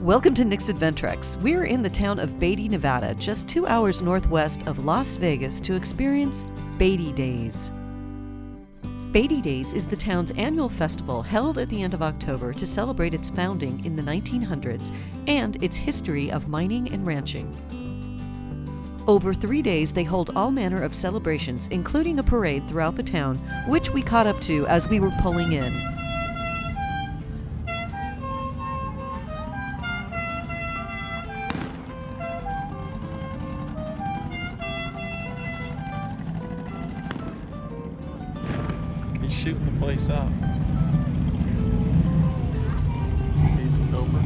Welcome to Nick's Adventrex. We're in the town of Beatty, Nevada, just 2 hours northwest of Las Vegas to experience Beatty Days. Beatty Days is the town's annual festival held at the end of October to celebrate its founding in the 1900s and its history of mining and ranching. Over 3 days, they hold all manner of celebrations, including a parade throughout the town, which we caught up to as we were pulling in. He's shooting the place up. He's over.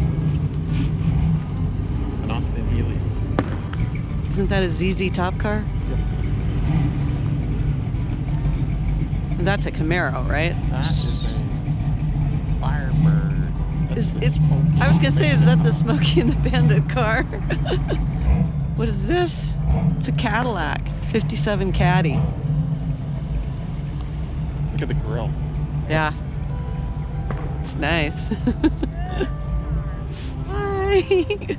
An Austin Healy. Isn't that a ZZ Top car? Yep. That's a Camaro, right? That is a Firebird. I was gonna say, is that the Smokey and the Bandit car? What is this? It's a Cadillac, 57 Caddy. Look at the grill. Yeah. It's nice. Hi.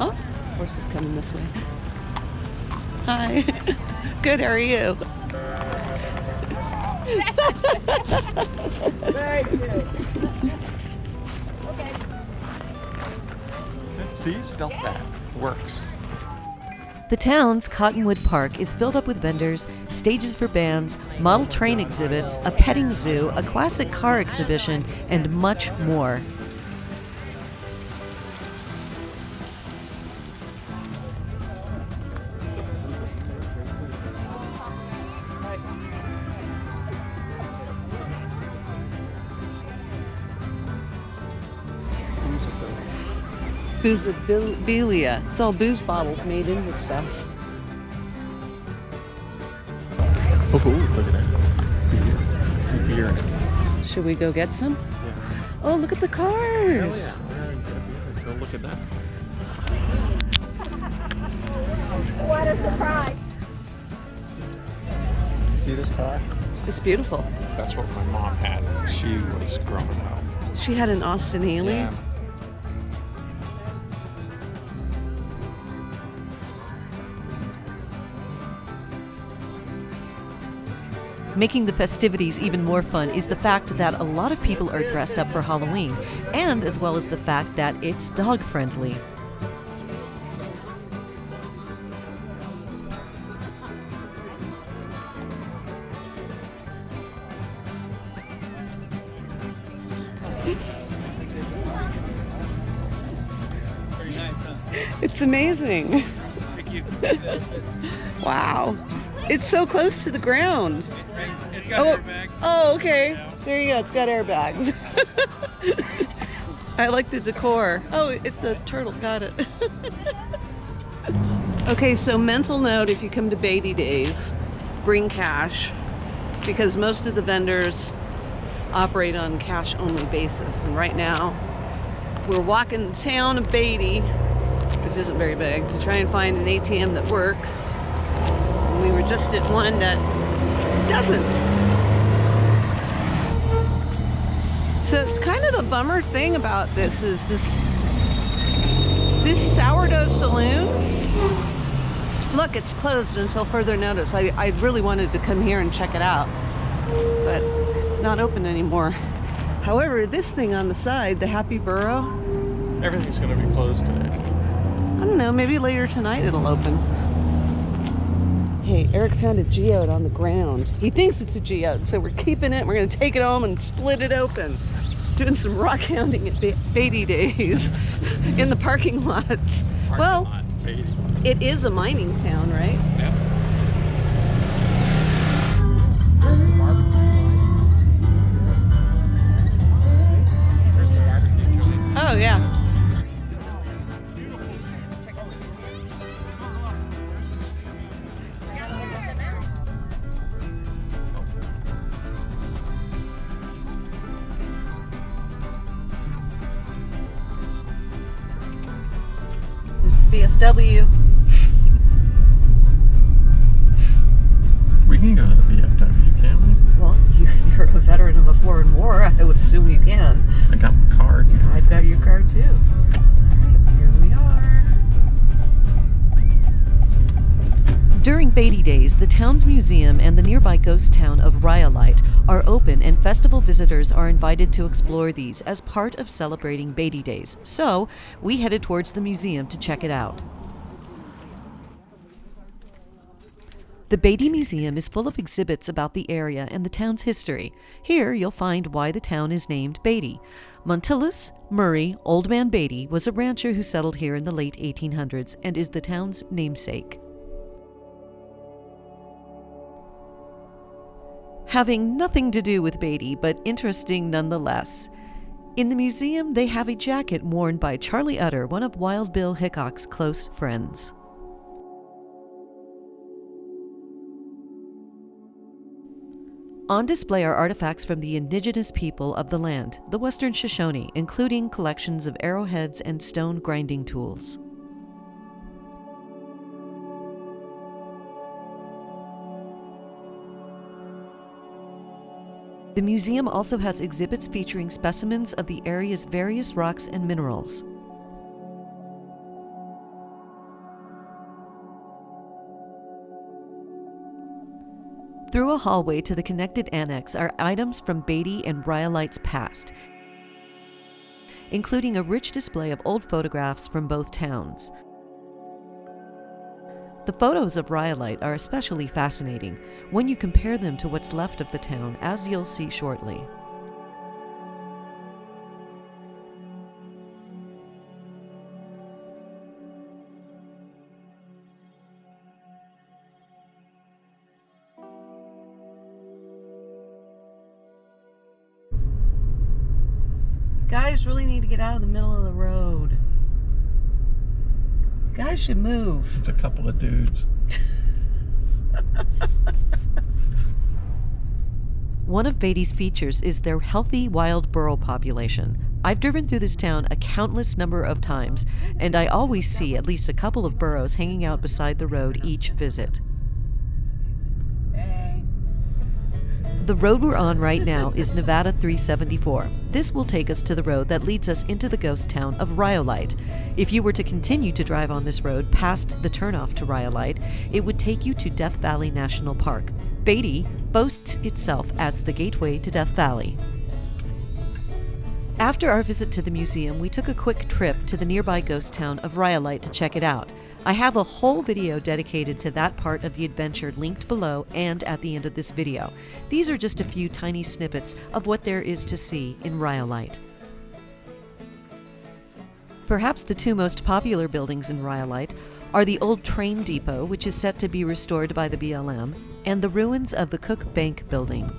Oh, horse is coming this way. Hi. Good, how are you? Very good. Okay. See, stealth bag works. The town's Cottonwood Park is filled up with vendors, stages for bands, model train exhibits, a petting zoo, a classic car exhibition, and much more. Boozabilia. It's all booze bottles made into stuff. Oh, look at that. Beer. I see beer in it. Should we go get some? Yeah. Oh, look at the cars. Hell yeah. Go look at that. What a surprise. You see this car? It's beautiful. That's what my mom had when she was growing up. She had an Austin Healy. Yeah. Making the festivities even more fun is the fact that a lot of people are dressed up for Halloween, and as well as the fact that it's dog friendly. It's amazing. Thank you. Wow. It's so close to the ground. It's got airbags. Oh, okay. Yeah. There you go. It's got airbags. I like the decor. Oh, it's a turtle. Got it. Okay, so mental note, if you come to Beatty Days, bring cash, because most of the vendors operate on cash-only basis. And right now, we're walking the town of Beatty, which isn't very big, to try and find an ATM that works. And we were just at one that doesn't. So kind of the bummer thing about this is this sourdough saloon. Look, it's closed until further notice. I really wanted to come here and check it out, but it's not open anymore. However, this thing on the side, the Happy Burro, Everything's going to be closed today. I don't know, maybe later tonight it'll open. Hey, Eric found a geode on the ground. He thinks it's a geode, so we're keeping it. We're going to take it home and split it open. Doing some rock hounding at Beatty Days in the parking lots. Beatty. It is a mining town, right? Yeah. There's the barbecue joint. Oh, yeah. BFW. We can go to the VFW, can't we? Well, you're a veteran of a foreign war. I would assume you can. the town's museum and the nearby ghost town of Rhyolite are open, and festival visitors are invited to explore these as part of celebrating Beatty Days. So we headed towards the museum to check it out. The Beatty Museum is full of exhibits about the area and the town's history. Here you'll find why the town is named Beatty. Montilus Murray Old Man Beatty was a rancher who settled here in the late 1800s and is the town's namesake. Having nothing to do with Beatty, but interesting nonetheless. In the museum, they have a jacket worn by Charlie Utter, one of Wild Bill Hickok's close friends. On display are artifacts from the indigenous people of the land, the Western Shoshone, including collections of arrowheads and stone grinding tools. The museum also has exhibits featuring specimens of the area's various rocks and minerals. Through a hallway to the connected annex are items from Beatty and Rhyolite's past, including a rich display of old photographs from both towns. The photos of Rhyolite are especially fascinating when you compare them to what's left of the town, as you'll see shortly. Guys really need to get out of the middle of the road. Guys should move. It's a couple of dudes. One of Beatty's features is their healthy wild burro population. I've driven through this town a countless number of times, and I always see at least a couple of burros hanging out beside the road each visit. The road we're on right now is Nevada 374. This will take us to the road that leads us into the ghost town of Rhyolite. If you were to continue to drive on this road past the turnoff to Rhyolite, it would take you to Death Valley National Park. Beatty boasts itself as the gateway to Death Valley. After our visit to the museum, we took a quick trip to the nearby ghost town of Rhyolite to check it out. I have a whole video dedicated to that part of the adventure linked below and at the end of this video. These are just a few tiny snippets of what there is to see in Rhyolite. Perhaps the two most popular buildings in Rhyolite are the old train depot, which is set to be restored by the BLM, and the ruins of the Cook Bank building.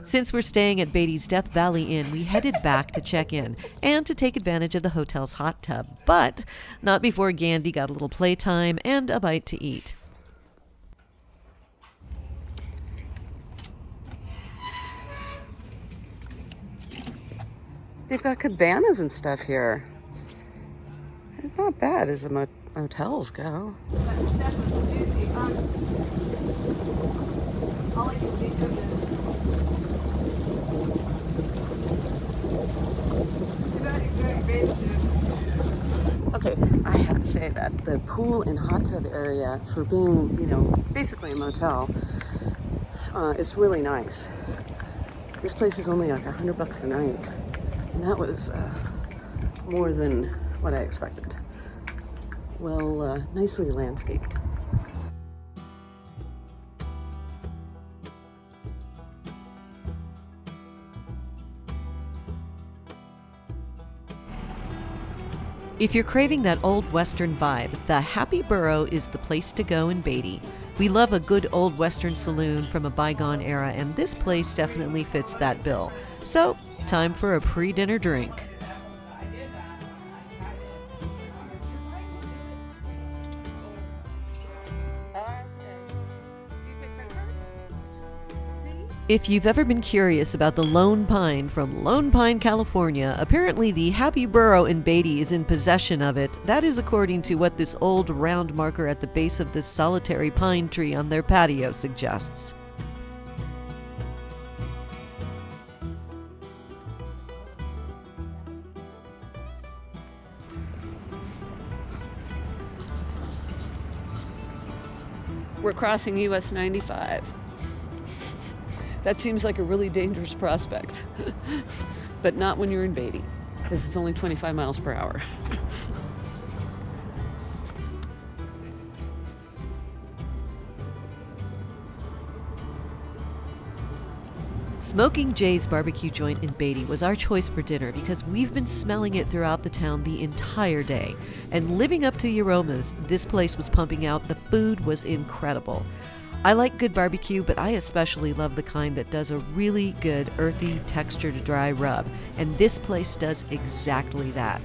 Since we're staying at Beatty's Death Valley Inn, we headed back to check in and to take advantage of the hotel's hot tub, but not before Gandhi got a little playtime and a bite to eat. They've got cabanas and stuff here. It's not bad as the motels go. Okay, I have to say that the pool and hot tub area, for being, basically a motel, is really nice. This place is only like $100 a night, and that was more than what I expected. Well, nicely landscaped. If you're craving that old Western vibe, the Happy Burro is the place to go in Beatty. We love a good old Western saloon from a bygone era, and this place definitely fits that bill. So, time for a pre-dinner drink. If you've ever been curious about the Lone Pine from Lone Pine, California, apparently the Happy Burro in Beatty is in possession of it. That is according to what this old round marker at the base of this solitary pine tree on their patio suggests. We're crossing US 95. That seems like a really dangerous prospect, but not when you're in Beatty, because it's only 25 miles per hour. Smoking Jay's barbecue joint in Beatty was our choice for dinner because we've been smelling it throughout the town the entire day. And living up to the aromas this place was pumping out, the food was incredible. I like good barbecue, but I especially love the kind that does a really good earthy texture to dry rub, and this place does exactly that.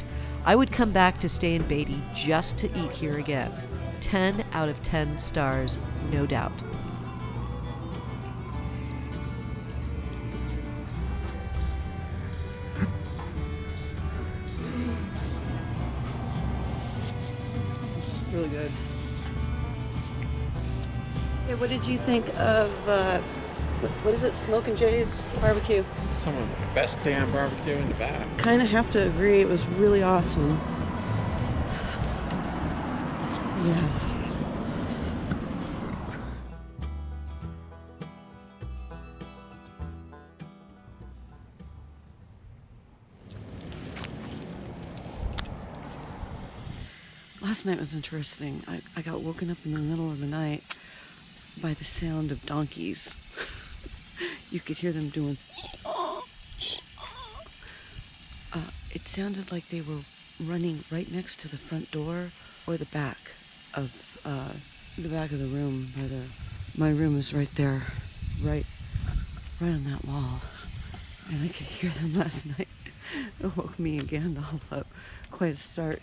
I would come back to stay in Beatty just to eat here again. 10 out of 10 stars, no doubt. Really good. Hey, what did you think of, what is it, Smoking Jay's barbecue? Some of the best damn barbecue in Nevada. Kind of have to agree, it was really awesome. Yeah. Last night was interesting. I got woken up in the middle of the night by the sound of donkeys. You could hear them doing. It sounded like they were running right next to the front door or the back of the room. My room is right there, right on that wall, and I could hear them last night. It woke me and Gandalf up. Quite a start.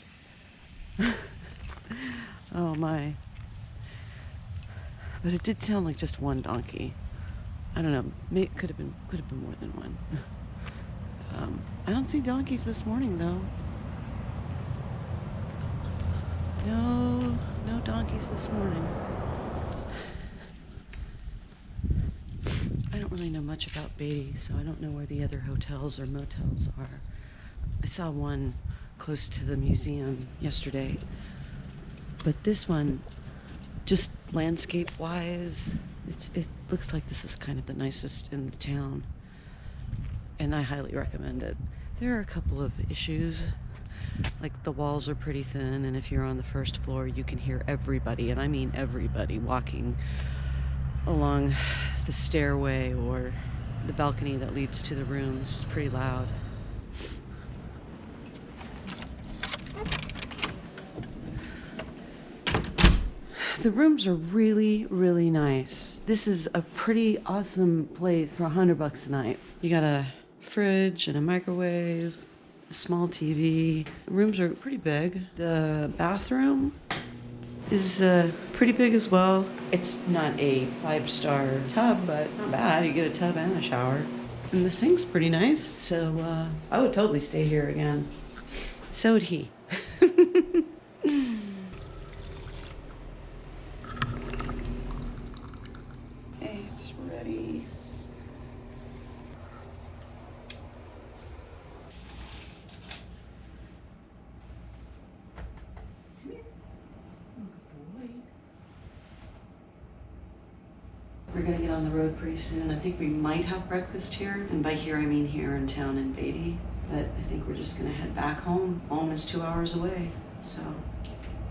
Oh my. But it did sound like just one donkey. I don't know, maybe it could have been more than one. I don't see donkeys this morning though. No donkeys this morning. I don't really know much about Beatty, so I don't know where the other hotels or motels are. I saw one close to the museum yesterday, but this one, just landscape-wise, it looks like this is kind of the nicest in the town, and I highly recommend it. There are a couple of issues, like the walls are pretty thin, and if you're on the first floor, you can hear everybody, and I mean everybody, walking along the stairway or the balcony that leads to the rooms. It's pretty loud. The rooms are really, really nice. This is a pretty awesome place for $100 a night. You got a fridge and a microwave, a small TV. The rooms are pretty big. The bathroom is pretty big as well. It's not a 5-star tub, but not bad. You get a tub and a shower. And the sink's pretty nice, so I would totally stay here again. So would he. It's ready. We're gonna get on the road pretty soon. I think we might have breakfast here, and by here I mean here in town in Beatty. But I think we're just gonna head back home. Home is 2 hours away, so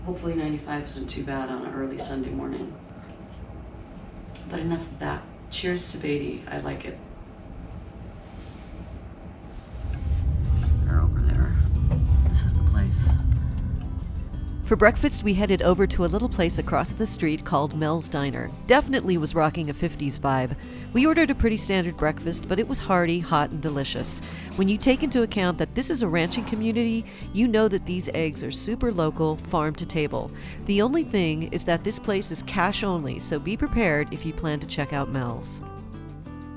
hopefully 95 isn't too bad on an early Sunday morning. But enough of that. Cheers to Beatty. I like it. They're over there. This is the place. For breakfast, we headed over to a little place across the street called Mel's Diner. Definitely was rocking a 50s vibe. We ordered a pretty standard breakfast, but it was hearty, hot, and delicious. When you take into account that this is a ranching community, you know that these eggs are super local, farm to table. The only thing is that this place is cash only, so be prepared if you plan to check out Mel's.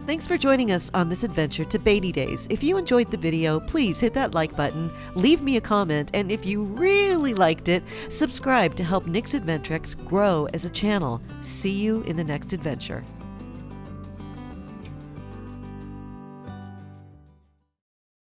Thanks for joining us on this adventure to Beatty Days. If you enjoyed the video, please hit that like button, leave me a comment, and if you really liked it, subscribe to help Nick's Adventrex grow as a channel. See you in the next adventure.